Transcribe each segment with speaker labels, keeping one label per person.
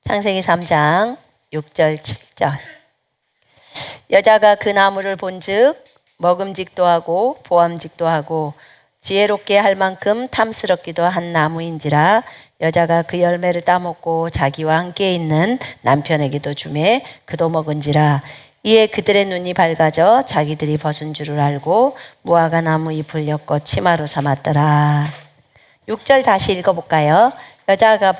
Speaker 1: 창세기 3장 6절 7절. 여자가 그 나무를 본즉 먹음직도 하고 보암직도 하고 지혜롭게 할 만큼 탐스럽기도 한 나무인지라 여자가 그 열매를 따먹고 자기와 함께 있는 남편에게도 주매 그도 먹은지라. 이에 그들의 눈이 밝아져 자기들이 벗은 줄을 알고 무화과 나무 잎을 엮어 치마로 삼았더라. 6절 다시 읽어볼까요? 여자가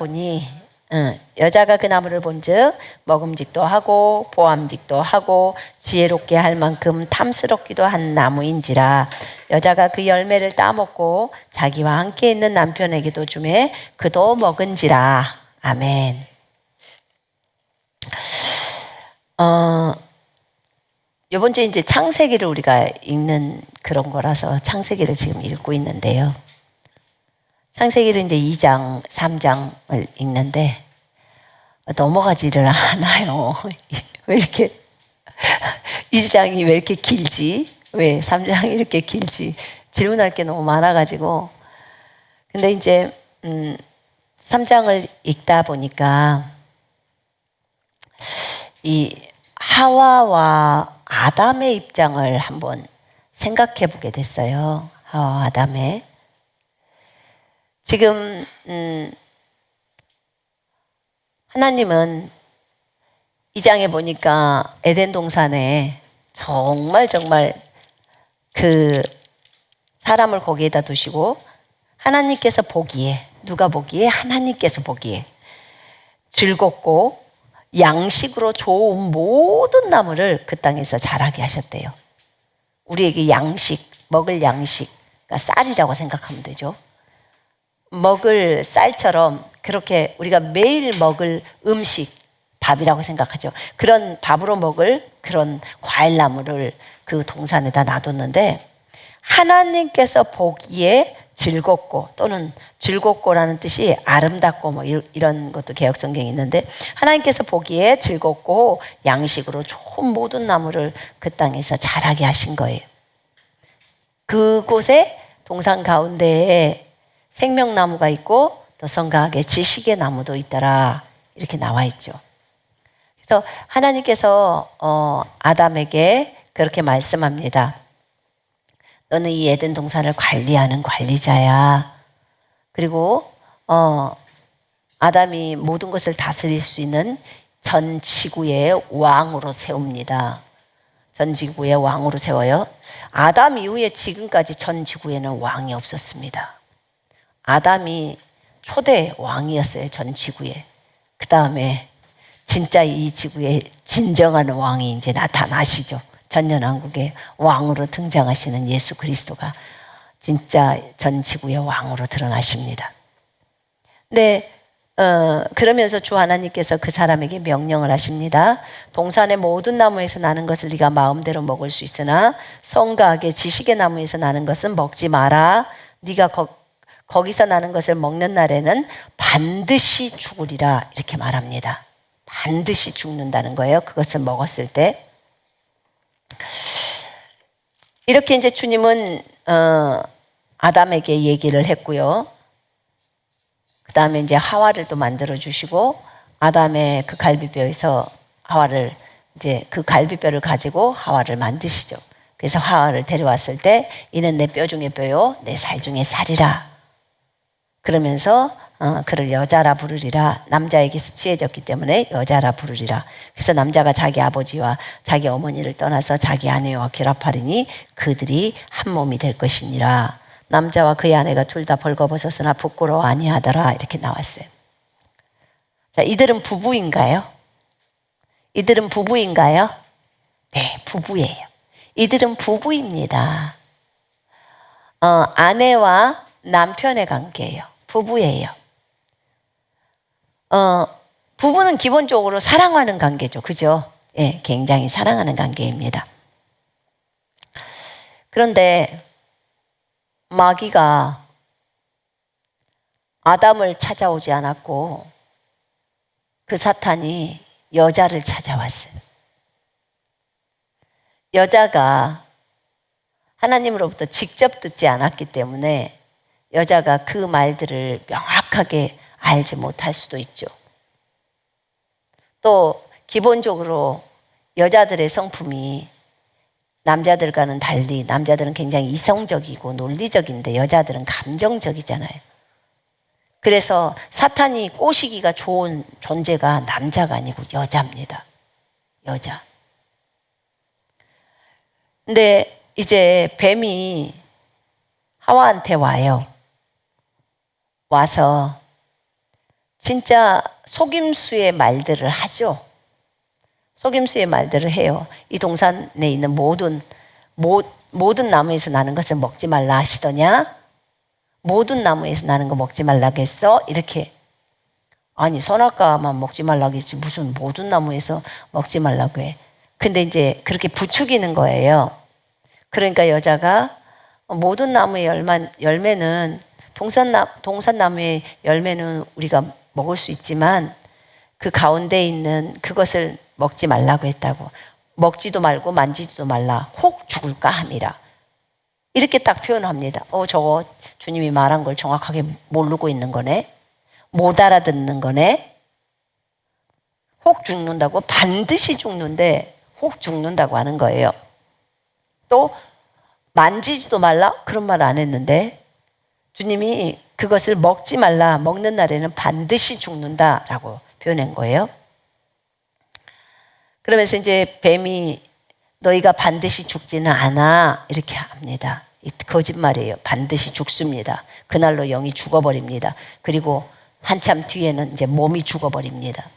Speaker 1: 그 나무를 본즉 먹음직도 하고 보암직도 하고 지혜롭게 할 만큼 탐스럽기도 한 나무인지라. 여자가 그 열매를 따먹고 자기와 함께 있는 남편에게도 주매 그도 먹은지라. 아멘. 이번 주에 이제 창세기를 우리가 읽는 그런 거라서 창세기를 지금 읽고 있는데요. 창세기를 이제 2장, 3장을 읽는데 넘어가지를 않아요. 왜 이렇게 2장이 왜 이렇게 길지? 왜 3장이 이렇게 길지? 질문할 게 너무 많아가지고. 근데 이제 3장을 읽다 보니까 이 하와와 아담의 입장을 한번 생각해 보게 됐어요. 하와와 아담의. 지금 하나님은 이 장에 보니까 에덴 동산에 정말 그 사람을 거기에다 두시고 하나님께서 보기에, 누가 보기에? 하나님께서 보기에 즐겁고 양식으로 좋은 모든 나무를 그 땅에서 자라게 하셨대요. 우리에게 양식, 먹을 양식, 그러니까 쌀이라고 생각하면 되죠. 먹을 쌀처럼 그렇게 우리가 매일 먹을 음식, 밥이라고 생각하죠. 그런 밥으로 먹을 그런 과일나무를 그 동산에다 놔뒀는데 하나님께서 보기에 즐겁고, 또는 즐겁고라는 뜻이 아름답고 뭐 이런 것도 개역성경에 있는데 하나님께서 보기에 즐겁고 양식으로 좋은 모든 나무를 그 땅에서 자라게 하신 거예요. 그곳에 동산 가운데에 생명나무가 있고 또 선과학의 지식의 나무도 있더라, 이렇게 나와 있죠. 그래서 하나님께서 아담에게 그렇게 말씀합니다. 너는 이 에덴 동산을 관리하는 관리자야. 그리고 아담이 모든 것을 다스릴 수 있는 전 지구의 왕으로 세웁니다. 전 지구의 왕으로 세워요. 아담 이후에 지금까지 전 지구에는 왕이 없었습니다. 아담이 초대 왕이었어요, 전 지구에. 그 다음에 진짜 이 지구에 진정한 왕이 이제 나타나시죠. 전년왕국의 왕으로 등장하시는 예수 그리스도가 진짜 전 지구의 왕으로 드러나십니다. 네, 그러면서 주 하나님께서 그 사람에게 명령을 하십니다. 동산의 모든 나무에서 나는 것을 네가 마음대로 먹을 수 있으나 선과 악의 지식의 나무에서 나는 것은 먹지 마라. 네가 거기서 나는 것을 먹는 날에는 반드시 죽으리라, 이렇게 말합니다. 반드시 죽는다는 거예요, 그것을 먹었을 때. 이렇게 이제 주님은 아담에게 얘기를 했고요. 그 다음에 이제 하와를 또 만들어 주시고 아담의 그 갈비뼈에서 하와를, 이제 그 갈비뼈를 가지고 하와를 만드시죠. 그래서 하와를 데려왔을 때 이는 내 뼈 중에 뼈요 내 살 중에 살이라. 그러면서 그를 여자라 부르리라. 남자에게서 취해졌기 때문에 여자라 부르리라. 그래서 남자가 자기 아버지와 자기 어머니를 떠나서 자기 아내와 결합하리니 그들이 한 몸이 될 것이니라. 남자와 그의 아내가 둘 다 벌거벗었으나 부끄러워 아니하더라, 이렇게 나왔어요. 자, 이들은 부부인가요? 이들은 부부인가요? 네, 부부예요. 이들은 부부입니다. 아내와 남편의 관계예요. 부부예요. 부부는 기본적으로 사랑하는 관계죠. 그죠? 예, 굉장히 사랑하는 관계입니다. 그런데 마귀가 아담을 찾아오지 않았고 그 사탄이 여자를 찾아왔어요. 여자가 하나님으로부터 직접 듣지 않았기 때문에 여자가 그 말들을 명확하게 알지 못할 수도 있죠. 또 기본적으로 여자들의 성품이 남자들과는 달리 남자들은 굉장히 이성적이고 논리적인데 여자들은 감정적이잖아요. 그래서 사탄이 꼬시기가 좋은 존재가 남자가 아니고 여자입니다. 여자. 근데 이제 뱀이 하와한테 와요. 와서 진짜 속임수의 말들을 하죠. 속임수의 말들을 해요. 이 동산에 있는 모든 나무에서 나는 것을 먹지 말라 하시더냐? 모든 나무에서 나는 거 먹지 말라겠어? 이렇게. 아니 선악과만 먹지 말라고 했지 무슨 모든 나무에서 먹지 말라고 해. 근데 이제 그렇게 부추기는 거예요. 그러니까 여자가 모든 나무의 열매는 동산나무의 열매는 우리가 먹을 수 있지만 그 가운데 있는 그것을 먹지 말라고 했다고. 먹지도 말고 만지지도 말라. 혹 죽을까 함이라. 이렇게 딱 표현합니다. 저거 주님이 말한 걸 정확하게 모르고 있는 거네. 못 알아듣는 거네. 혹 죽는다고 반드시 죽는데 혹 죽는다고 하는 거예요. 또 만지지도 말라 그런 말 안 했는데 주님이 그것을 먹지 말라 먹는 날에는 반드시 죽는다라고 표현한 거예요. 그러면서 이제 뱀이 너희가 반드시 죽지는 않아 이렇게 합니다. 거짓말이에요. 반드시 죽습니다. 그날로 영이 죽어버립니다. 그리고 한참 뒤에는 이제 몸이 죽어버립니다.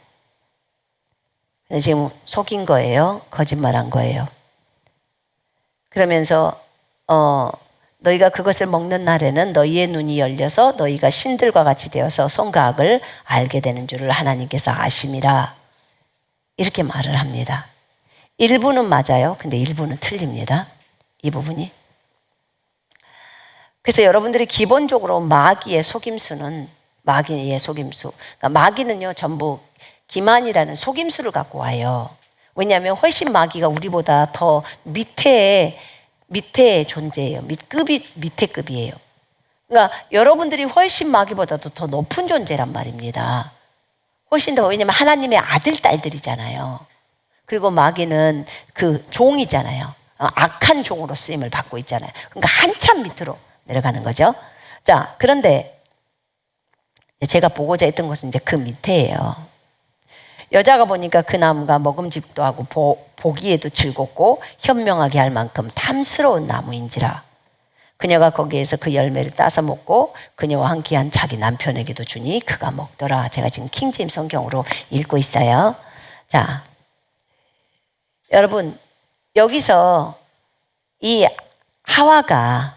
Speaker 1: 지금 속인 거예요. 거짓말한 거예요. 그러면서 너희가 그것을 먹는 날에는 너희의 눈이 열려서 너희가 신들과 같이 되어서 선과 악을 알게 되는 줄을 하나님께서 아심이라 이렇게 말을 합니다. 일부는 맞아요. 근데 일부는 틀립니다. 이 부분이. 그래서 여러분들이 기본적으로 마귀의 속임수 그러니까 마귀는요 전부 기만이라는 속임수를 갖고 와요. 왜냐하면 훨씬 마귀가 우리보다 더 밑에 존재예요. 밑에 급이에요. 그러니까 여러분들이 훨씬 마귀보다도 더 높은 존재란 말입니다. 훨씬 더. 왜냐하면 하나님의 아들 딸들이잖아요. 그리고 마귀는 그 종이잖아요. 악한 종으로 쓰임을 받고 있잖아요. 그러니까 한참 밑으로 내려가는 거죠. 자, 그런데 제가 보고자 했던 것은 이제 그 밑에예요. 여자가 보니까 그 나무가 먹음직도 하고 보기에도 즐겁고 현명하게 할 만큼 탐스러운 나무인지라 그녀가 거기에서 그 열매를 따서 먹고 그녀와 함께한 자기 남편에게도 주니 그가 먹더라. 제가 지금 킹제임스 성경으로 읽고 있어요. 자, 여러분 여기서 이 하와가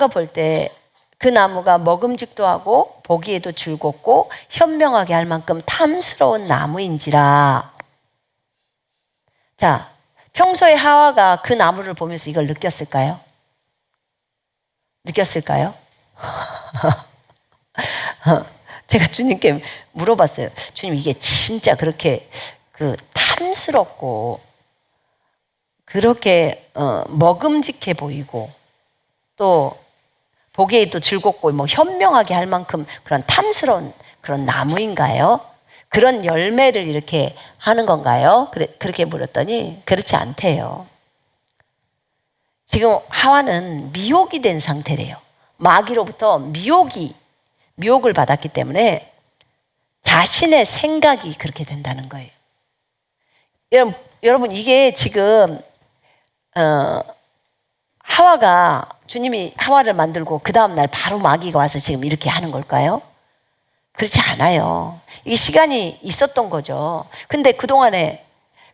Speaker 1: 볼 때 그 나무가 먹음직도 하고 보기에도 즐겁고 현명하게 할 만큼 탐스러운 나무인지라. 자, 평소에 하와가 그 나무를 보면서 이걸 느꼈을까요? 제가 주님께 물어봤어요. 주님 이게 진짜 그렇게 탐스럽고 그렇게 먹음직해 보이고 또 보기에도 즐겁고 현명하게 할 만큼 그런 탐스러운 그런 나무인가요? 그런 열매를 이렇게 하는 건가요? 그렇게 물었더니 그렇지 않대요. 지금 하와는 미혹이 된 상태래요. 마귀로부터 미혹을 받았기 때문에 자신의 생각이 그렇게 된다는 거예요. 여러분 이게 지금 하와가 주님이 하와를 만들고 그 다음날 바로 마귀가 와서 지금 이렇게 하는 걸까요? 그렇지 않아요. 이게 시간이 있었던 거죠. 근데 그동안에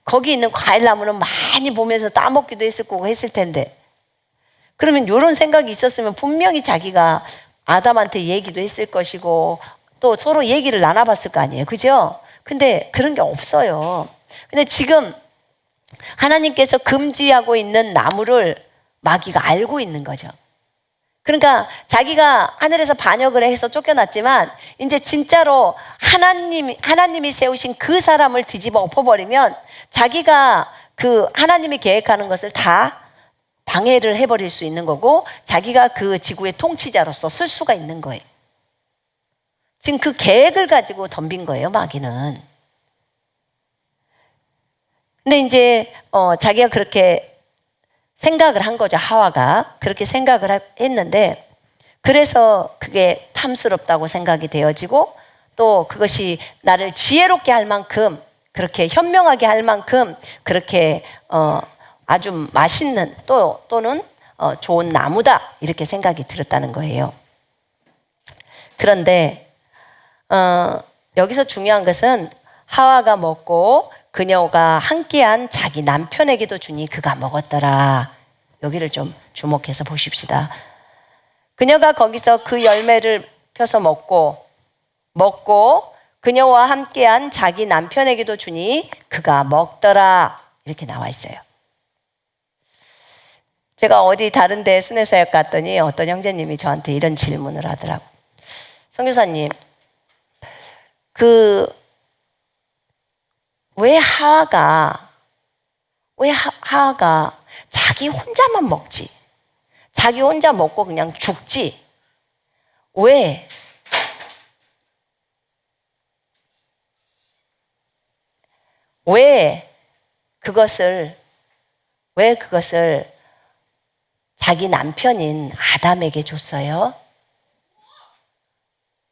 Speaker 1: 거기 있는 과일나무는 많이 보면서 따먹기도 했을 거고 했을 텐데 그러면 이런 생각이 있었으면 분명히 자기가 아담한테 얘기도 했을 것이고 또 서로 얘기를 나눠봤을 거 아니에요. 그죠? 근데 그런 게 없어요. 근데 지금 하나님께서 금지하고 있는 나무를 마귀가 알고 있는 거죠. 그러니까 자기가 하늘에서 반역을 해서 쫓겨났지만 이제 진짜로 하나님이 세우신 그 사람을 뒤집어 엎어버리면 자기가 그 하나님이 계획하는 것을 다 방해를 해버릴 수 있는 거고 자기가 그 지구의 통치자로서 쓸 수가 있는 거예요. 지금 그 계획을 가지고 덤빈 거예요, 마귀는. 근데 이제 자기가 그렇게 생각을 한 거죠. 하와가 그렇게 생각을 했는데, 그래서 그게 탐스럽다고 생각이 되어지고, 또 그것이 나를 지혜롭게 할 만큼, 그렇게 현명하게 할 만큼 그렇게 아주 맛있는 또는 좋은 나무다, 이렇게 생각이 들었다는 거예요. 그런데 여기서 중요한 것은 하와가 먹고 그녀가 함께한 자기 남편에게도 주니 그가 먹었더라. 여기를 좀 주목해서 보십시다. 그녀가 거기서 그 열매를 펴서 먹고 그녀와 함께한 자기 남편에게도 주니 그가 먹더라. 이렇게 나와 있어요. 제가 어디 다른 데 순회사역 갔더니 어떤 형제님이 저한테 이런 질문을 하더라고. 선교사님, 왜 하와가 자기 혼자만 먹지? 자기 혼자 먹고 그냥 죽지? 왜 그것을 자기 남편인 아담에게 줬어요?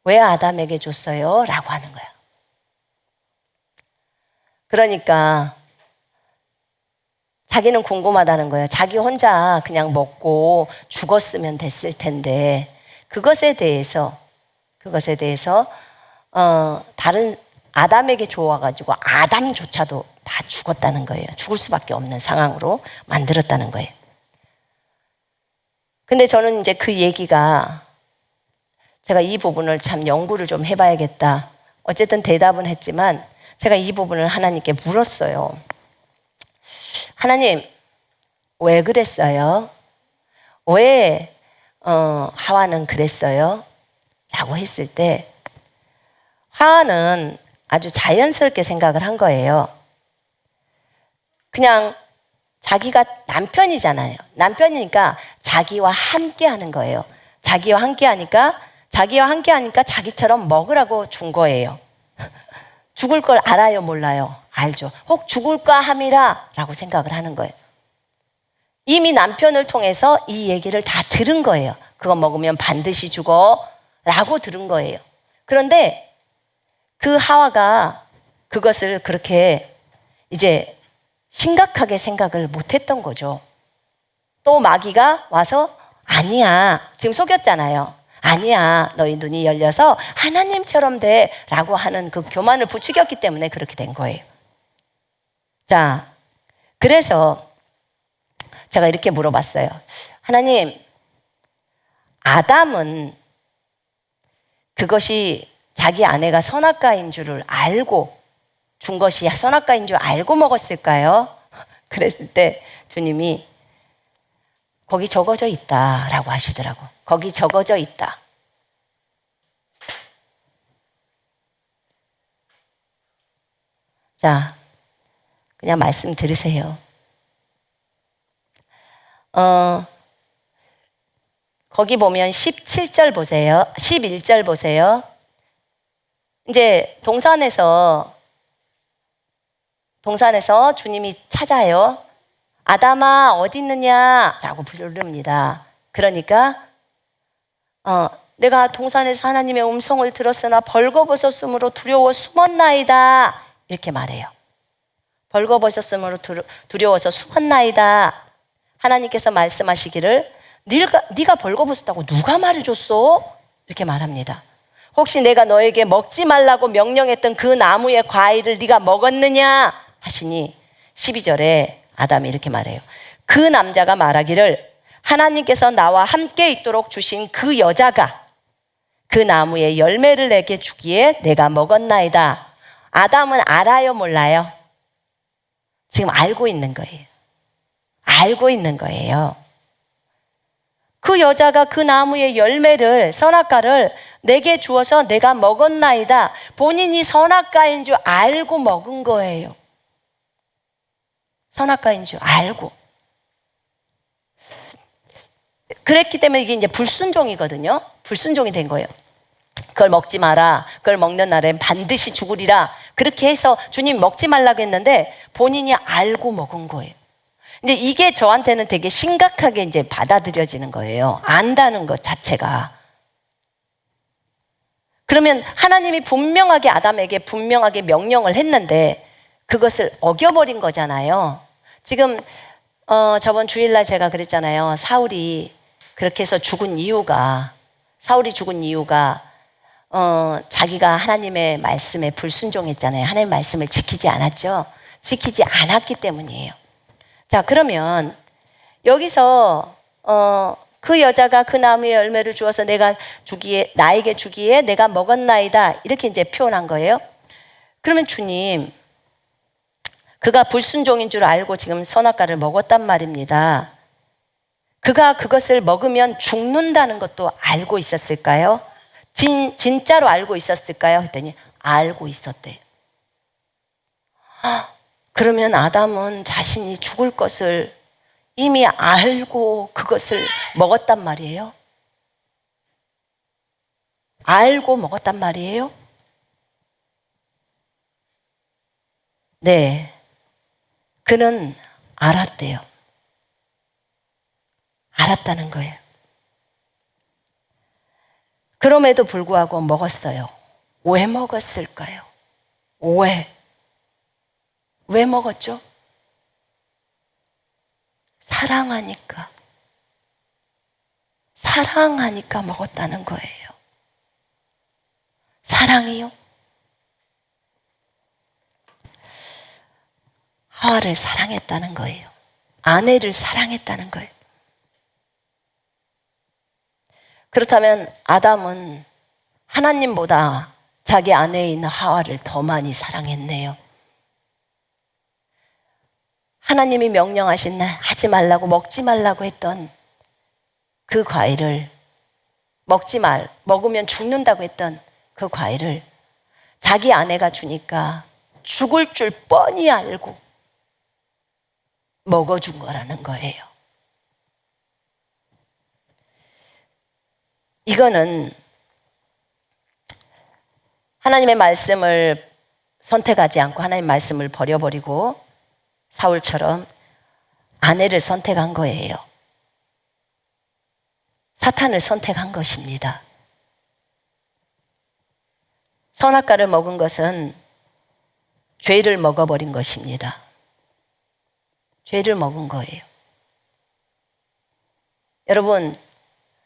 Speaker 1: 왜 아담에게 줬어요? 라고 하는 거야. 그러니까 자기는 궁금하다는 거예요. 자기 혼자 그냥 먹고 죽었으면 됐을 텐데, 그것에 대해서 다른 아담에게 좋아가지고 아담조차도 다 죽었다는 거예요. 죽을 수밖에 없는 상황으로 만들었다는 거예요. 근데 저는 이제 그 얘기가, 제가 이 부분을 참 연구를 좀 해봐야겠다. 어쨌든 대답은 했지만 제가 이 부분을 하나님께 물었어요. 하나님, 왜 그랬어요? 왜 하와는 그랬어요? 라고 했을 때 하와는 아주 자연스럽게 생각을 한 거예요. 그냥 자기가 남편이잖아요. 남편이니까 자기와 함께 하는 거예요. 자기와 함께 하니까 자기처럼 먹으라고 준 거예요. 죽을 걸 알아요, 몰라요? 알죠. 혹 죽을까 함이라 라고 생각을 하는 거예요. 이미 남편을 통해서 이 얘기를 다 들은 거예요. 그거 먹으면 반드시 죽어 라고 들은 거예요. 그런데 그 하와가 그것을 그렇게 이제 심각하게 생각을 못했던 거죠. 또 마귀가 와서 아니야, 지금 속였잖아요. 아니야, 너희 눈이 열려서 하나님처럼 돼 라고 하는 그 교만을 부추겼기 때문에 그렇게 된 거예요. 자, 그래서 제가 이렇게 물어봤어요. 하나님, 아담은 그것이 자기 아내가 선악과인 줄을 알고 준 것이 선악과인 줄 알고 먹었을까요? 그랬을 때 주님이 거기 적어져 있다라고 하시더라고. 거기 적어져 있다. 자, 그냥 말씀 들으세요. 거기 보면 17절 보세요. 11절 보세요. 이제 동산에서 주님이 찾아요. 아담아, 어디 있느냐? 라고 부릅니다. 그러니까 내가 동산에서 하나님의 음성을 들었으나 벌거벗었으므로 두려워 숨었나이다. 이렇게 말해요. 벌거벗었으므로 두려워서 숨었나이다. 하나님께서 말씀하시기를 네가 벌거벗었다고 누가 말해줬어? 이렇게 말합니다. 혹시 내가 너에게 먹지 말라고 명령했던 그 나무의 과일을 네가 먹었느냐? 하시니 12절에 아담이 이렇게 말해요. 그 남자가 말하기를 하나님께서 나와 함께 있도록 주신 그 여자가 그 나무의 열매를 내게 주기에 내가 먹었나이다. 아담은 알아요, 몰라요? 지금 알고 있는 거예요. 알고 있는 거예요. 그 여자가 그 나무의 열매를, 선악과를 내게 주어서 내가 먹었나이다. 본인이 선악과인 줄 알고 먹은 거예요. 선악과인 줄 알고. 그랬기 때문에 이게 이제 불순종이거든요. 불순종이 된 거예요. 그걸 먹지 마라. 그걸 먹는 날엔 반드시 죽으리라. 그렇게 해서 주님 먹지 말라고 했는데 본인이 알고 먹은 거예요. 이제 이게 저한테는 되게 심각하게 이제 받아들여지는 거예요. 안다는 것 자체가. 그러면 하나님이 분명하게 아담에게 분명하게 명령을 했는데 그것을 어겨버린 거잖아요. 지금 저번 주일날 제가 그랬잖아요. 사울이 그렇게 해서 죽은 이유가 자기가 하나님의 말씀에 불순종했잖아요. 하나님의 말씀을 지키지 않았죠. 지키지 않았기 때문이에요. 자, 그러면 여기서 그 여자가 그 나무의 열매를 주어서 나에게 주기에 내가 먹었나이다. 이렇게 이제 표현한 거예요. 그러면 주님, 그가 불순종인 줄 알고 지금 선악과를 먹었단 말입니다. 그가 그것을 먹으면 죽는다는 것도 알고 있었을까요? 진짜로 알고 있었을까요? 했더니 알고 있었대요. 그러면 아담은 자신이 죽을 것을 이미 알고 그것을 먹었단 말이에요? 알고 먹었단 말이에요? 네. 그는 알았대요. 알았다는 거예요. 그럼에도 불구하고 먹었어요. 왜 먹었을까요? 왜 먹었죠? 사랑하니까 먹었다는 거예요. 사랑이요? 하와를 사랑했다는 거예요. 아내를 사랑했다는 거예요. 그렇다면 아담은 하나님보다 자기 안에 있는 하와를 더 많이 사랑했네요. 하나님이 명령하신 하지 말라고 먹지 말라고 했던 그 과일을 먹으면 죽는다고 했던 그 과일을 자기 아내가 주니까 죽을 줄 뻔히 알고 먹어준 거라는 거예요. 이거는 하나님의 말씀을 선택하지 않고 하나님의 말씀을 버려버리고 사울처럼 아내를 선택한 거예요. 사탄을 선택한 것입니다. 선악과를 먹은 것은 죄를 먹어버린 것입니다. 죄를 먹은 거예요. 여러분,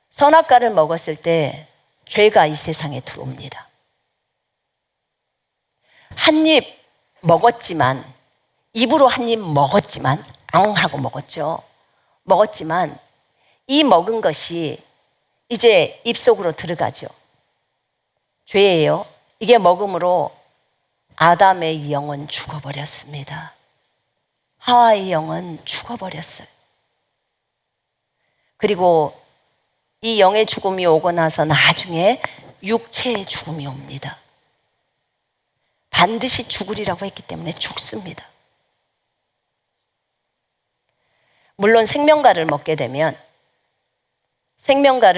Speaker 1: 선악과를 먹었을 때 죄가 이 세상에 들어옵니다. 한 입 먹었지만, 입으로 한 입 먹었지만, 앙 하고 먹었지만 이 먹은 것이 이제 입속으로 들어가죠. 죄예요. 이게 먹음으로 아담의 영은 죽어버렸습니다. 하와의 영은 죽어버렸어요. 그리고 이 영의 죽음이 오고 나서 나중에 육체의 죽음이 옵니다. 반드시 죽으리라고 했기 때문에 죽습니다. 물론 생명과를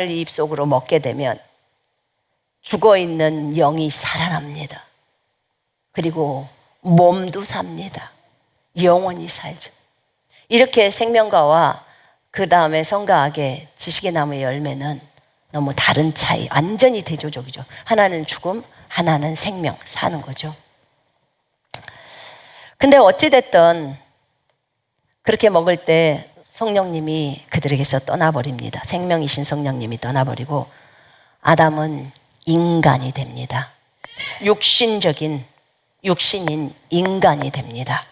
Speaker 1: 이 입속으로 먹게 되면 죽어있는 영이 살아납니다. 그리고 몸도 삽니다. 영원히 살죠. 이렇게 생명과와 그 다음에 선과악의 지식의 나무의 열매는 너무 다른 차이, 완전히 대조적이죠. 하나는 죽음, 하나는 생명, 사는 거죠. 근데 어찌됐든 그렇게 먹을 때 성령님이 그들에게서 떠나버립니다. 생명이신 성령님이 떠나버리고 아담은 인간이 됩니다. 육신인 인간이 됩니다.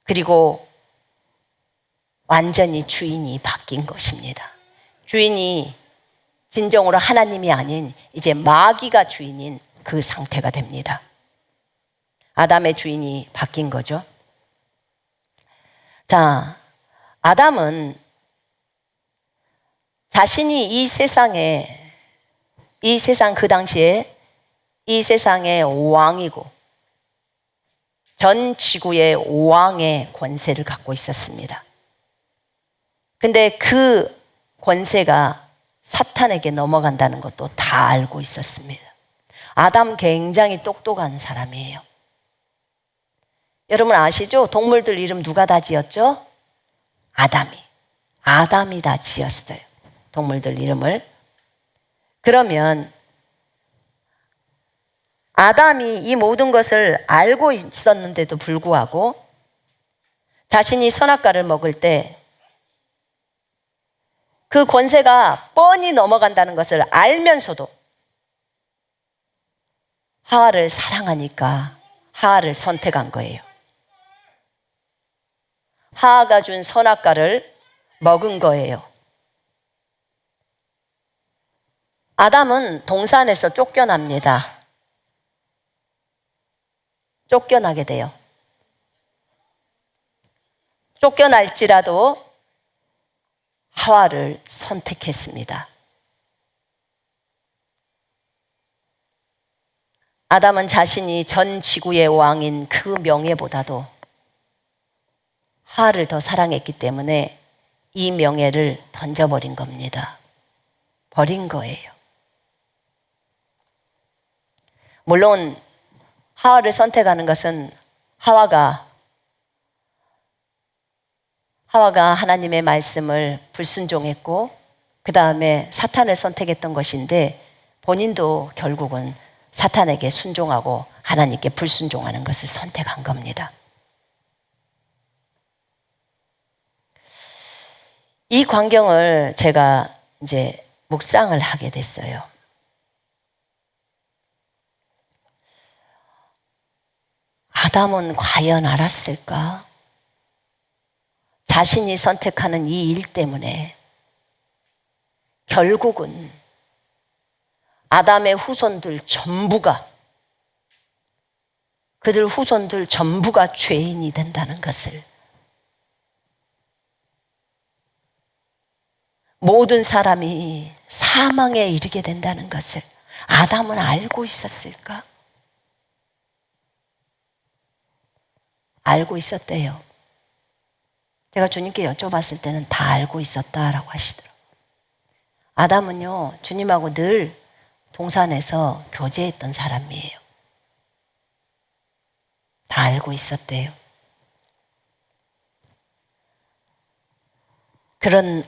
Speaker 1: 그리고 완전히 주인이 바뀐 것입니다. 주인이 진정으로 하나님이 아닌 이제 마귀가 주인인 그 상태가 됩니다. 아담의 주인이 바뀐 거죠. 자, 아담은 자신이 이 세상 그 당시에 이 세상의 왕이고 전 지구의 왕의 권세를 갖고 있었습니다. 근데 그 권세가 사탄에게 넘어간다는 것도 다 알고 있었습니다. 아담 굉장히 똑똑한 사람이에요. 여러분 아시죠? 동물들 이름 누가 다 지었죠? 아담이 다 지었어요. 동물들 이름을. 그러면 아담이 이 모든 것을 알고 있었는데도 불구하고 자신이 선악과를 먹을 때 그 권세가 뻔히 넘어간다는 것을 알면서도 하와를 사랑하니까 하와를 선택한 거예요. 하와가 준 선악과를 먹은 거예요. 아담은 동산에서 쫓겨납니다. 쫓겨나게 돼요. 쫓겨날지라도 하와를 선택했습니다. 아담은 자신이 전 지구의 왕인 그 명예보다도 하와를 더 사랑했기 때문에 이 명예를 던져버린 겁니다. 버린 거예요. 물론 하와를 선택하는 것은 하와가 하나님의 말씀을 불순종했고 그 다음에 사탄을 선택했던 것인데 본인도 결국은 사탄에게 순종하고 하나님께 불순종하는 것을 선택한 겁니다. 이 광경을 제가 이제 묵상을 하게 됐어요. 아담은 과연 알았을까? 자신이 선택하는 이 일 때문에 결국은 아담의 후손들 전부가 그들 후손들 전부가 죄인이 된다는 것을, 모든 사람이 사망에 이르게 된다는 것을 아담은 알고 있었을까? 알고 있었대요. 제가 주님께 여쭤봤을 때는 다 알고 있었다라고 하시더라고요. 아담은요, 주님하고 늘 동산에서 교제했던 사람이에요. 다 알고 있었대요.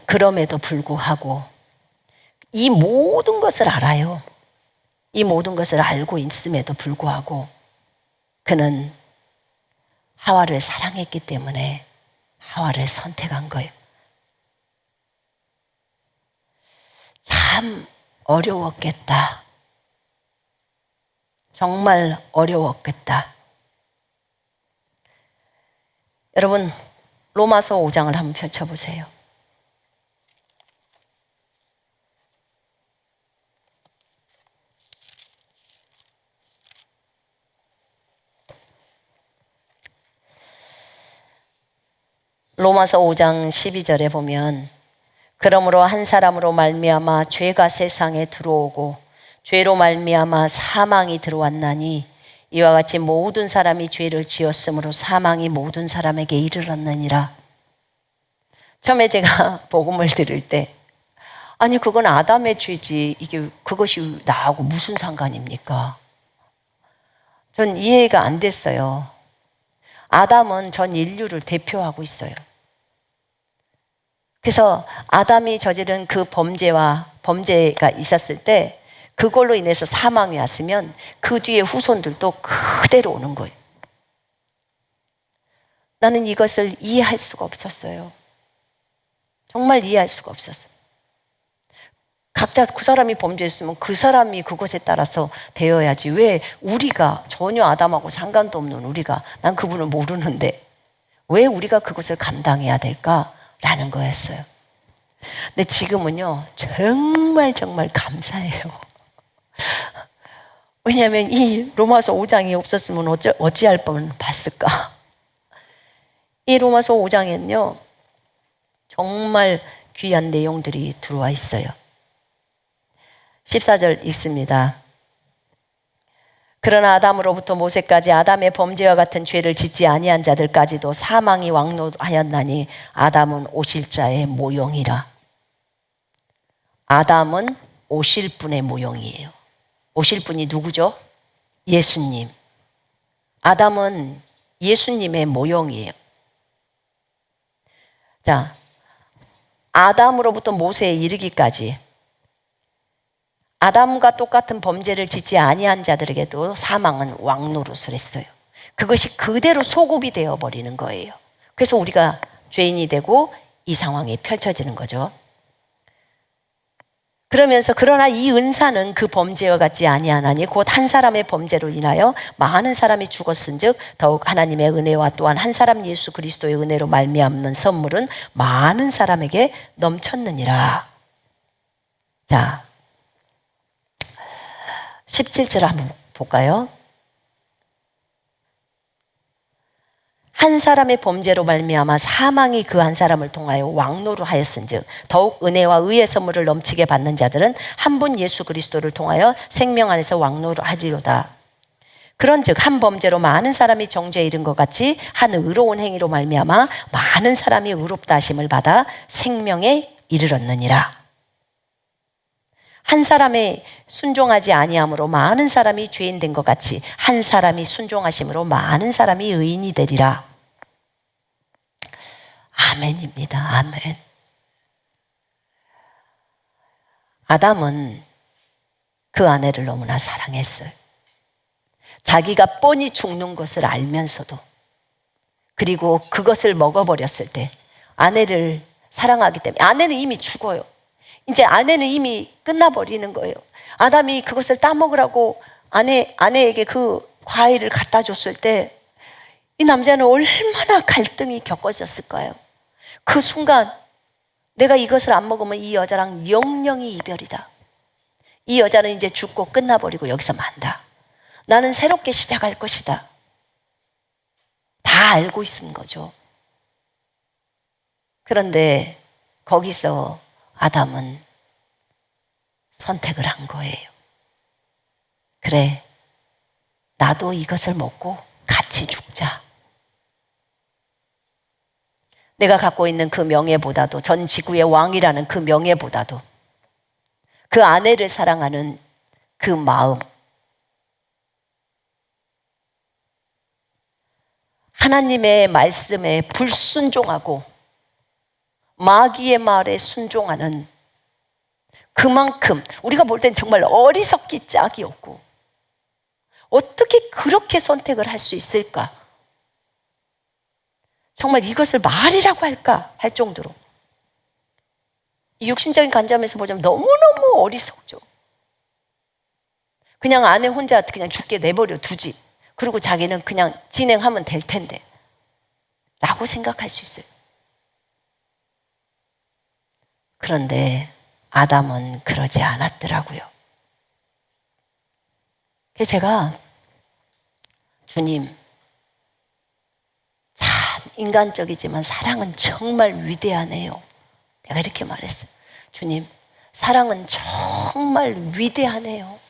Speaker 1: 그럼에도 불구하고 이 모든 것을 알아요. 이 모든 것을 알고 있음에도 불구하고 그는 하와를 사랑했기 때문에 하와를 선택한 거예요. 참 어려웠겠다. 정말 어려웠겠다. 여러분, 로마서 5장을 한번 펼쳐보세요. 로마서 5장 12절에 보면 그러므로 한 사람으로 말미암아 죄가 세상에 들어오고 죄로 말미암아 사망이 들어왔나니 이와 같이 모든 사람이 죄를 지었으므로 사망이 모든 사람에게 이르렀느니라. 처음에 제가 복음을 들을 때 아니 그건 아담의 죄지 이게 그것이 나하고 무슨 상관입니까? 전 이해가 안 됐어요. 아담은 전 인류를 대표하고 있어요. 그래서 아담이 저지른 그 범죄가 있었을 때 그걸로 인해서 사망이 왔으면 그 뒤에 후손들도 그대로 오는 거예요. 나는 이것을 이해할 수가 없었어요. 정말 이해할 수가 없었어요. 각자 그 사람이 범죄했으면 그 사람이 그것에 따라서 되어야지. 왜 우리가 전혀 아담하고 상관도 없는 우리가, 난 그분을 모르는데 왜 우리가 그것을 감당해야 될까라는 거였어요. 근데 지금은요 정말 감사해요. 왜냐하면 이 로마서 5장이 없었으면 어찌할 뻔했을까. 이 로마서 5장에는요 정말 귀한 내용들이 들어와 있어요. 14절 읽습니다. 그러나 아담으로부터 모세까지 아담의 범죄와 같은 죄를 짓지 아니한 자들까지도 사망이 왕노하였나니 아담은 오실 자의 모형이라. 아담은 오실 분의 모형이에요. 오실 분이 누구죠? 예수님. 아담은 예수님의 모형이에요. 자, 아담으로부터 모세에 이르기까지 아담과 똑같은 범죄를 짓지 아니한 자들에게도 사망은 왕노릇을 했어요. 그것이 그대로 소급이 되어버리는 거예요. 그래서 우리가 죄인이 되고 이 상황이 펼쳐지는 거죠. 그러면서 그러나 이 은사는 그 범죄와 같지 아니하나니 곧 한 사람의 범죄로 인하여 많은 사람이 죽었은즉 더욱 하나님의 은혜와 또한 한 사람 예수 그리스도의 은혜로 말미암는 선물은 많은 사람에게 넘쳤느니라. 자, 17절 한번 볼까요? 한 사람의 범죄로 말미암아 사망이 그 한 사람을 통하여 왕노릇하였은즉 더욱 은혜와 의의 선물을 넘치게 받는 자들은 한 분 예수 그리스도를 통하여 생명 안에서 왕노릇하리로다. 그런즉 한 범죄로 많은 사람이 정죄에 이른 것 같이 한 의로운 행위로 말미암아 많은 사람이 의롭다 하심을 받아 생명에 이르렀느니라. 한 사람이 순종하지 아니함으로 많은 사람이 죄인 된 것 같이 한 사람이 순종하심으로 많은 사람이 의인이 되리라. 아멘입니다. 아멘. 아담은 그 아내를 너무나 사랑했어요. 자기가 뻔히 죽는 것을 알면서도, 그리고 그것을 먹어버렸을 때 아내를 사랑하기 때문에, 아내는 이미 죽어요. 이제 아내는 이미 끝나버리는 거예요. 아담이 그것을 따먹으라고 아내에게 그 과일을 갖다 줬을 때 이 남자는 얼마나 갈등이 겪어졌을까요? 그 순간 내가 이것을 안 먹으면 이 여자랑 영영이 이별이다. 이 여자는 이제 죽고 끝나버리고 여기서 만다. 나는 새롭게 시작할 것이다. 다 알고 있는 거죠. 그런데 거기서 아담은 선택을 한 거예요. 그래, 나도 이것을 먹고 같이 죽자. 내가 갖고 있는 그 명예보다도, 전 지구의 왕이라는 그 명예보다도 그 아내를 사랑하는 그 마음, 하나님의 말씀에 불순종하고 마귀의 말에 순종하는, 그만큼 우리가 볼 땐 정말 어리석기 짝이 없고 어떻게 그렇게 선택을 할 수 있을까? 정말 이것을 말이라고 할까 할 정도로 육신적인 관점에서 보자면 너무너무 어리석죠. 그냥 아내 혼자 그냥 죽게 내버려 두지, 그리고 자기는 그냥 진행하면 될 텐데 라고 생각할 수 있어요. 그런데 아담은 그러지 않았더라고요. 그래서 제가 주님, 참 인간적이지만 사랑은 정말 위대하네요. 내가 이렇게 말했어요. 주님, 사랑은 정말 위대하네요.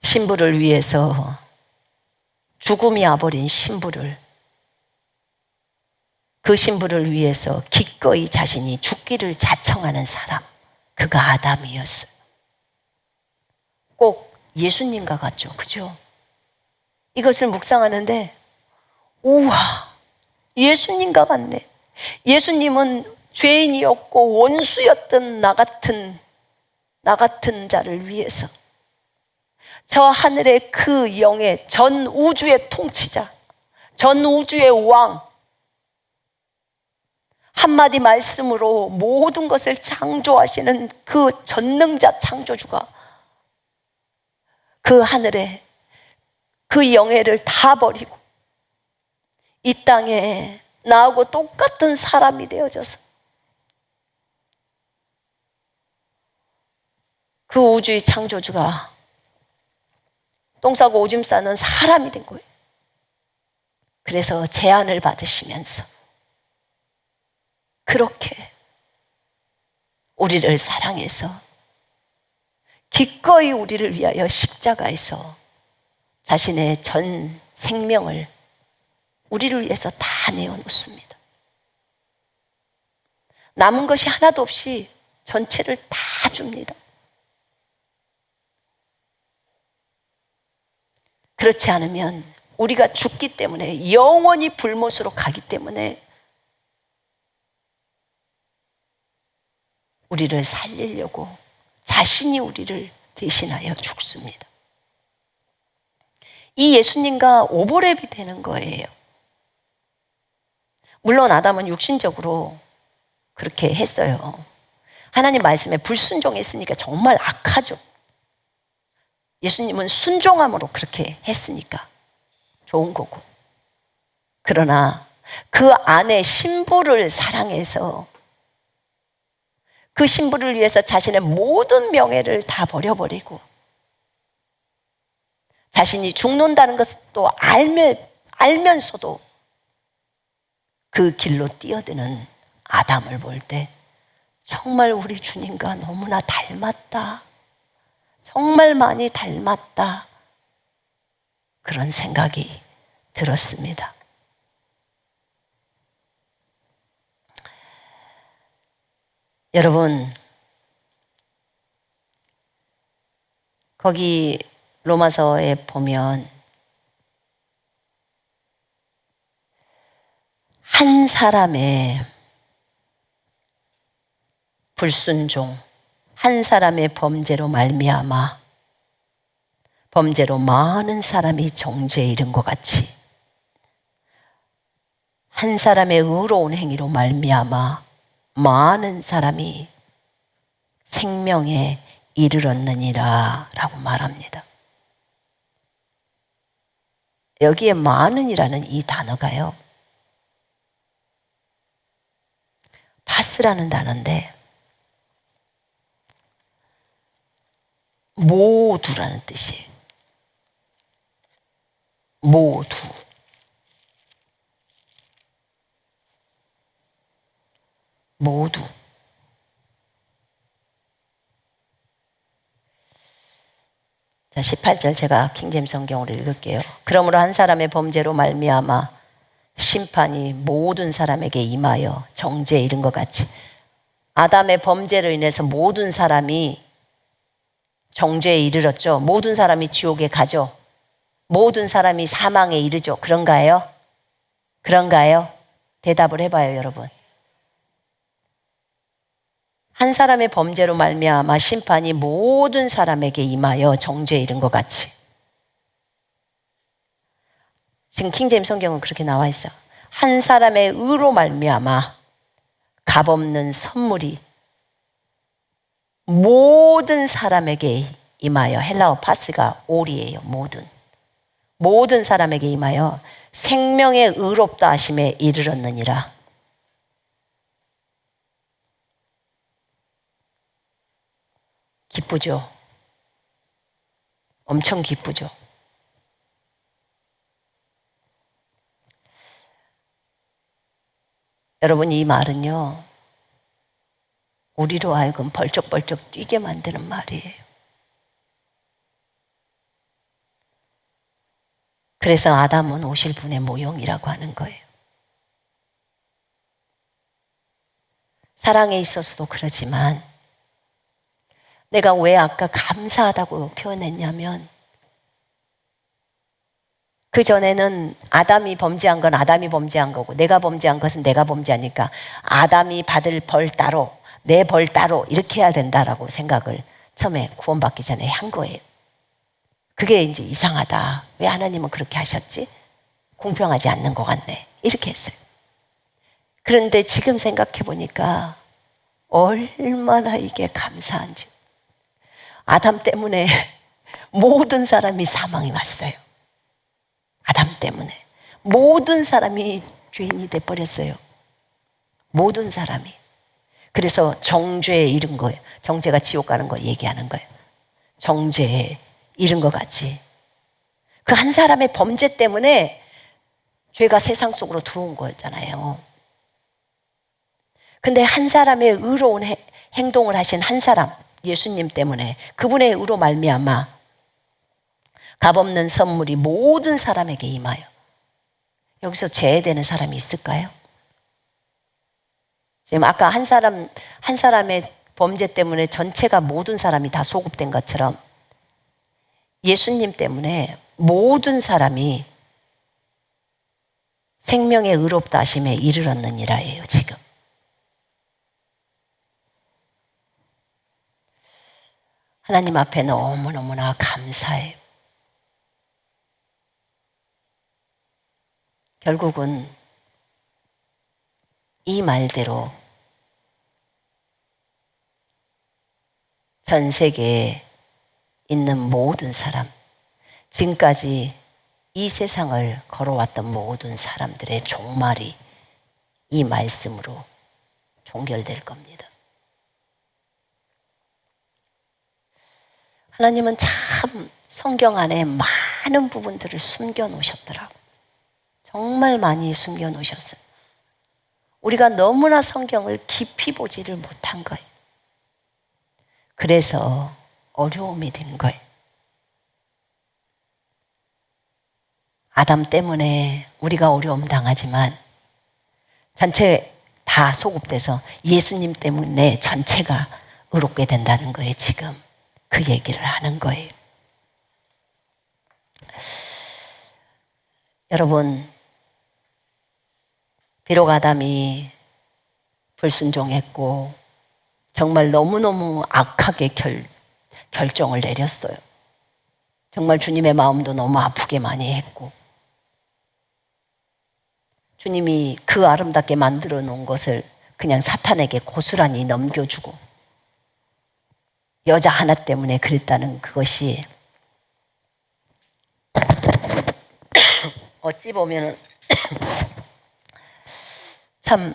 Speaker 1: 신부를 위해서, 죽음이 와버린 신부를, 그 신부를 위해서 기꺼이 자신이 죽기를 자청하는 사람, 그가 아담이었어요. 꼭 예수님과 같죠. 그죠? 이것을 묵상하는데 우와, 예수님과 같네. 예수님은 죄인이었고 원수였던 나 같은 자를 위해서 저 하늘의 그 영의, 전 우주의 통치자, 전 우주의 왕, 한마디 말씀으로 모든 것을 창조하시는 그 전능자 창조주가 그 하늘에 그 영예를 다 버리고 이 땅에 나하고 똑같은 사람이 되어져서 그 우주의 창조주가 똥 싸고 오줌 싸는 사람이 된 거예요. 그래서 제한을 받으시면서 그렇게 우리를 사랑해서 기꺼이 우리를 위하여 십자가에서 자신의 전 생명을 우리를 위해서 다 내어놓습니다. 남은 것이 하나도 없이 전체를 다 줍니다. 그렇지 않으면 우리가 죽기 때문에, 영원히 불못으로 가기 때문에 우리를 살리려고 자신이 우리를 대신하여 죽습니다. 이 예수님과 오버랩이 되는 거예요. 물론 아담은 육신적으로 그렇게 했어요. 하나님 말씀에 불순종했으니까 정말 악하죠. 예수님은 순종함으로 그렇게 했으니까 좋은 거고. 그러나 그 안에 신부를 사랑해서 그 신부를 위해서 자신의 모든 명예를 다 버려버리고 자신이 죽는다는 것도 알면서도 그 길로 뛰어드는 아담을 볼 때 정말 우리 주님과 너무나 닮았다. 정말 많이 닮았다. 그런 생각이 들었습니다. 여러분, 거기 로마서에 보면 한 사람의 불순종, 한 사람의 범죄로 말미암아 범죄로 많은 사람이 정죄에 이른 것 같이 한 사람의 의로운 행위로 말미암아 많은 사람이 생명에 이르렀느니라 라고 말합니다. 여기에 많은이라는 이 단어가요, 파스라는 단어인데 모두라는 뜻이에요. 모두. 모두. 자, 18절 제가 킹제임스 성경으로 읽을게요. 그러므로 한 사람의 범죄로 말미암아 심판이 모든 사람에게 임하여 정죄에 이른 것 같이 아담의 범죄로 인해서 모든 사람이 정죄에 이르렀죠. 모든 사람이 지옥에 가죠. 모든 사람이 사망에 이르죠. 그런가요? 그런가요? 대답을 해봐요, 여러분. 한 사람의 범죄로 말미암아 심판이 모든 사람에게 임하여 정죄에 이른 것 같이. 지금 킹제임스 성경은 그렇게 나와 있어. 한 사람의 의로 말미암아 값없는 선물이 모든 사람에게 임하여, 헬라어 파스가 올이에요. 모든 사람에게 임하여 생명의 의롭다 하심에 이르렀느니라. 기쁘죠? 엄청 기쁘죠? 여러분, 이 말은요, 우리로 하여금 벌쩍벌쩍 뛰게 만드는 말이에요. 그래서 아담은 오실 분의 모형이라고 하는 거예요. 사랑에 있어서도 그러지만 내가 왜 아까 감사하다고 표현했냐면 그전에는 아담이 범죄한 건 아담이 범죄한 거고 내가 범죄한 것은 내가 범죄하니까 아담이 받을 벌 따로 내 벌 따로 이렇게 해야 된다라고 생각을 처음에 구원받기 전에 한 거예요. 그게 이제 이상하다. 왜 하나님은 그렇게 하셨지? 공평하지 않는 것 같네. 이렇게 했어요. 그런데 지금 생각해 보니까 얼마나 이게 감사한지. 아담 때문에 모든 사람이 사망이 왔어요. 아담 때문에 모든 사람이 죄인이 돼버렸어요. 모든 사람이. 그래서 정죄에 이른 거예요. 정죄가 지옥 가는 거 얘기하는 거예요. 정죄에 이른 것 같이. 그 한 사람의 범죄 때문에 죄가 세상 속으로 들어온 거였잖아요. 근데 한 사람의 의로운 행동을 하신 한 사람, 예수님 때문에 그분의 의로 말미암아 값없는 선물이 모든 사람에게 임하여. 여기서 제외되는 사람이 있을까요? 지금 아까 한 사람의 범죄 때문에 전체가 모든 사람이 다 소급된 것처럼 예수님 때문에 모든 사람이 생명의 의롭다 하심에 이르렀느니라예요, 지금. 하나님 앞에 너무너무나 감사해요. 결국은 이 말대로 전 세계에 있는 모든 사람, 지금까지 이 세상을 걸어왔던 모든 사람들의 종말이 이 말씀으로 종결될 겁니다. 하나님은 참 성경 안에 많은 부분들을 숨겨 놓으셨더라고요. 정말 많이 숨겨 놓으셨어요. 우리가 너무나 성경을 깊이 보지를 못한 거예요. 그래서 어려움이 된 거예요. 아담 때문에 우리가 어려움 당하지만 전체 다 소급돼서 예수님 때문에 전체가 의롭게 된다는 거예요. 지금 그 얘기를 하는 거예요. 여러분, 비록 아담이 불순종했고 정말 너무너무 악하게 결정을 내렸어요. 정말 주님의 마음도 너무 아프게 많이 했고 주님이 그 아름답게 만들어 놓은 것을 그냥 사탄에게 고스란히 넘겨주고 여자 하나 때문에 그랬다는 그것이 어찌 보면 참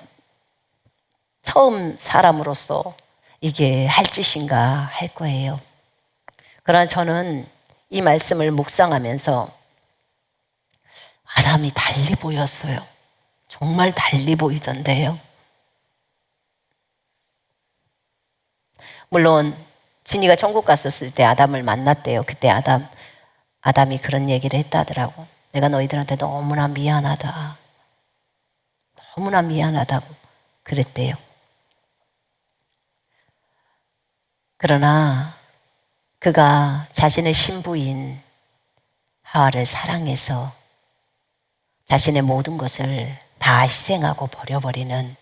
Speaker 1: 처음 사람으로서 이게 할 짓인가 할 거예요. 그러나 저는 이 말씀을 묵상하면서 아담이 달리 보였어요. 정말 달리 보이던데요. 물론 진이가 천국 갔었을 때 아담을 만났대요. 그때 아담이 그런 얘기를 했다더라고. 내가 너희들한테 너무나 미안하다. 너무나 미안하다고 그랬대요. 그러나 그가 자신의 신부인 하와를 사랑해서 자신의 모든 것을 다 희생하고 버려버리는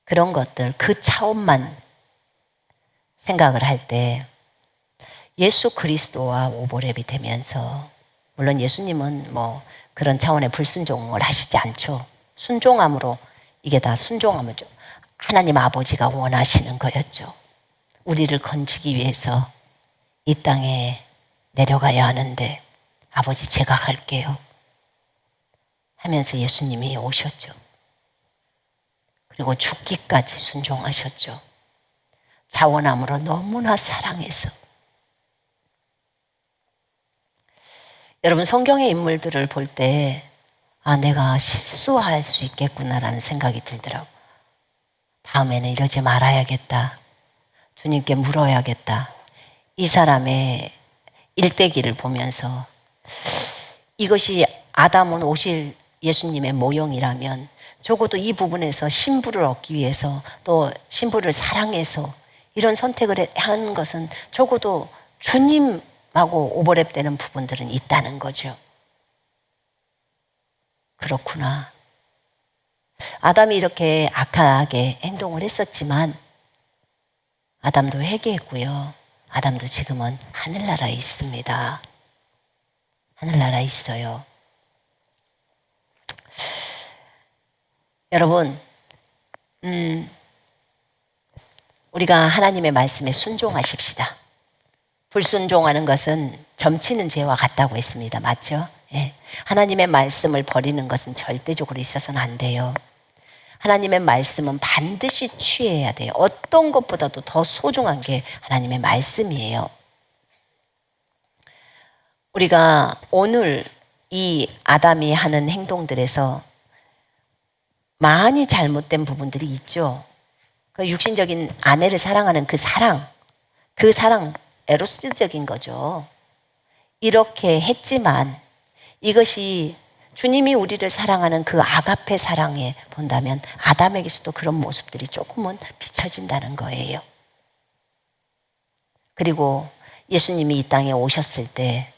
Speaker 1: 그런 것들, 그 차원만 생각을 할 때 예수 그리스도와 오버랩이 되면서, 물론 예수님은 뭐 그런 차원의 불순종을 하시지 않죠. 순종함으로, 이게 다 순종함이죠. 하나님 아버지가 원하시는 거였죠. 우리를 건지기 위해서 이 땅에 내려가야 하는데 아버지 제가 갈게요 하면서 예수님이 오셨죠. 그리고 죽기까지 순종하셨죠. 자원함으로 너무나 사랑해서. 여러분, 성경의 인물들을 볼 때 내가 실수할 수 있겠구나라는 생각이 들더라고요. 다음에는 이러지 말아야겠다. 주님께 물어야겠다. 이 사람의 일대기를 보면서 이것이 아담은 오실 예수님의 모형이라면 적어도 이 부분에서 신부를 얻기 위해서, 또 신부를 사랑해서 이런 선택을 한 것은 적어도 주님하고 오버랩되는 부분들은 있다는 거죠. 그렇구나. 아담이 이렇게 악하게 행동을 했었지만 아담도 회개했고요. 아담도 지금은 하늘나라에 있습니다. 하늘나라에 있어요. 여러분, 우리가 하나님의 말씀에 순종하십시다. 불순종하는 것은 점치는 죄와 같다고 했습니다. 맞죠? 예. 하나님의 말씀을 버리는 것은 절대적으로 있어서는 안 돼요. 하나님의 말씀은 반드시 취해야 돼요. 어떤 것보다도 더 소중한 게 하나님의 말씀이에요. 우리가 오늘 이 아담이 하는 행동들에서 많이 잘못된 부분들이 있죠. 그 육신적인 아내를 사랑하는 그 사랑 에로스적인 거죠. 이렇게 했지만 이것이 주님이 우리를 사랑하는 그 아가페 사랑에 본다면 아담에게서도 그런 모습들이 조금은 비춰진다는 거예요. 그리고 예수님이 이 땅에 오셨을 때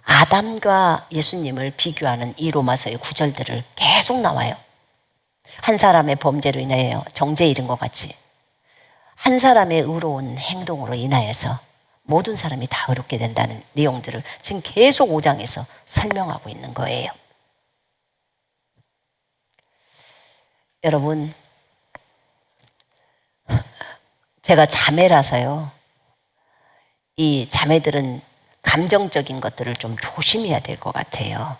Speaker 1: 아담과 예수님을 비교하는 이 로마서의 구절들을 계속 나와요. 한 사람의 범죄로 인하여 정죄에 이른 것 같이 한 사람의 의로운 행동으로 인하여서 모든 사람이 다 의롭게 된다는 내용들을 지금 계속 5장에서 설명하고 있는 거예요. 여러분, 제가 자매라서요. 이 자매들은 감정적인 것들을 좀 조심해야 될 것 같아요.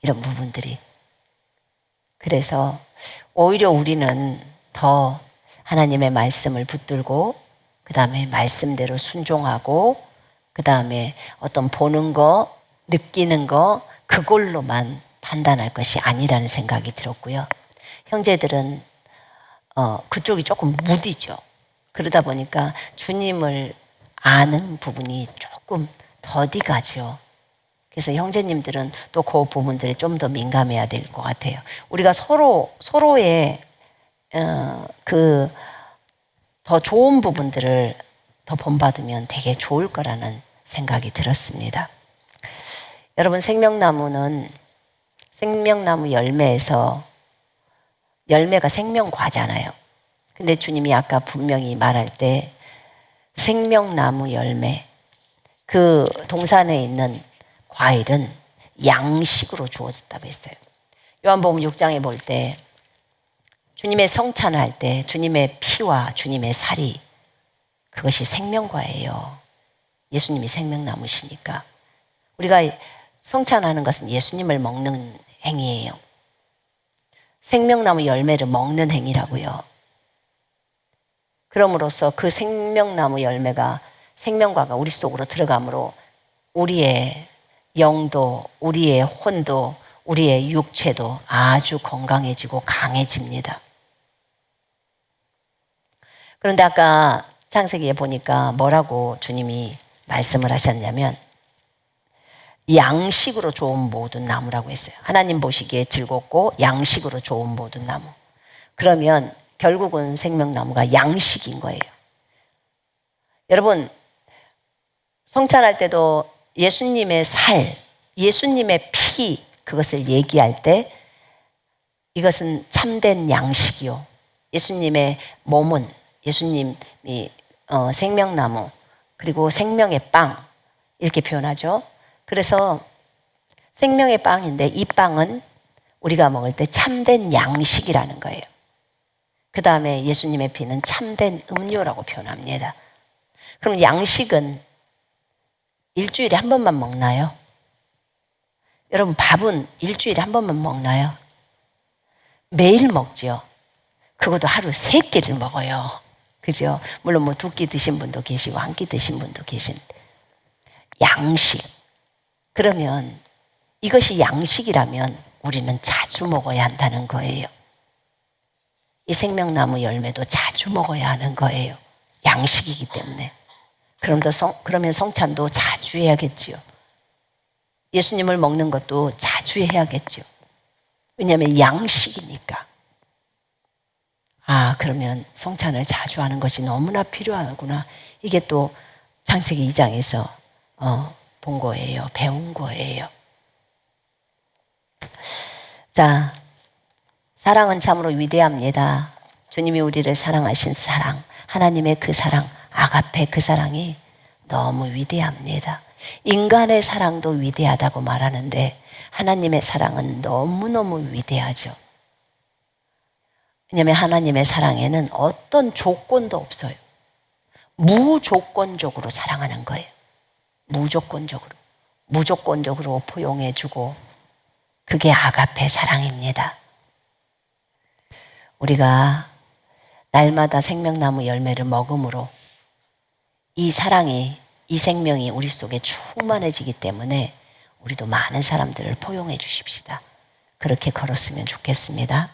Speaker 1: 이런 부분들이. 그래서 오히려 우리는 더 하나님의 말씀을 붙들고 그 다음에 말씀대로 순종하고 그 다음에 어떤 보는 거, 느끼는 거 그걸로만 판단할 것이 아니라는 생각이 들었고요. 형제들은 그쪽이 조금 무디죠. 그러다 보니까 주님을 아는 부분이 조금 더디 가죠. 그래서 형제님들은 또 그 부분들에 좀 더 민감해야 될 것 같아요. 우리가 서로의 그 더 좋은 부분들을 더 본받으면 되게 좋을 거라는 생각이 들었습니다. 여러분, 생명나무 열매에서 열매가 생명과잖아요. 근데 주님이 아까 분명히 말할 때 생명나무 열매, 그 동산에 있는 과일은 양식으로 주어졌다고 했어요. 요한복음 6장에 볼 때 주님의 성찬할 때 주님의 피와 주님의 살이 그것이 생명과예요. 예수님이 생명나무시니까. 우리가 성찬하는 것은 예수님을 먹는 행위예요. 생명나무 열매를 먹는 행위라고요. 그럼으로써 그 생명나무 열매가 생명과가 우리 속으로 들어가므로 우리의 영도, 우리의 혼도, 우리의 육체도 아주 건강해지고 강해집니다. 그런데 아까 창세기에 보니까 뭐라고 주님이 말씀을 하셨냐면 양식으로 좋은 모든 나무라고 했어요. 하나님 보시기에 즐겁고 양식으로 좋은 모든 나무. 그러면 결국은 생명나무가 양식인 거예요. 여러분, 성찬할 때도 예수님의 살, 예수님의 피 그것을 얘기할 때 이것은 참된 양식이요. 예수님의 몸은 예수님이 생명나무 그리고 생명의 빵 이렇게 표현하죠. 그래서 생명의 빵인데 이 빵은 우리가 먹을 때 참된 양식이라는 거예요. 그 다음에 예수님의 피는 참된 음료라고 표현합니다. 그럼 양식은 일주일에 한 번만 먹나요? 여러분, 밥은 일주일에 한 번만 먹나요? 매일 먹죠. 그것도 하루 3끼를 먹어요. 그죠? 물론 뭐 2끼 드신 분도 계시고 1끼 드신 분도 계신 양식. 그러면 이것이 양식이라면 우리는 자주 먹어야 한다는 거예요. 이 생명나무 열매도 자주 먹어야 하는 거예요. 양식이기 때문에. 그러면 성찬도 자주 해야겠지요. 예수님을 먹는 것도 자주 해야겠죠. 왜냐하면 양식이니까. 그러면 성찬을 자주 하는 것이 너무나 필요하구나. 이게 또 창세기 2장에서 본 거예요. 배운 거예요. 자, 사랑은 참으로 위대합니다. 주님이 우리를 사랑하신 사랑, 하나님의 그 사랑, 아가페 그 사랑이 너무 위대합니다. 인간의 사랑도 위대하다고 말하는데 하나님의 사랑은 너무너무 위대하죠. 왜냐하면 하나님의 사랑에는 어떤 조건도 없어요. 무조건적으로 사랑하는 거예요. 무조건적으로 포용해주고 그게 아가페 사랑입니다. 우리가 날마다 생명나무 열매를 먹음으로 이 사랑이, 이 생명이 우리 속에 충만해지기 때문에 우리도 많은 사람들을 포용해 주십시다. 그렇게 걸었으면 좋겠습니다.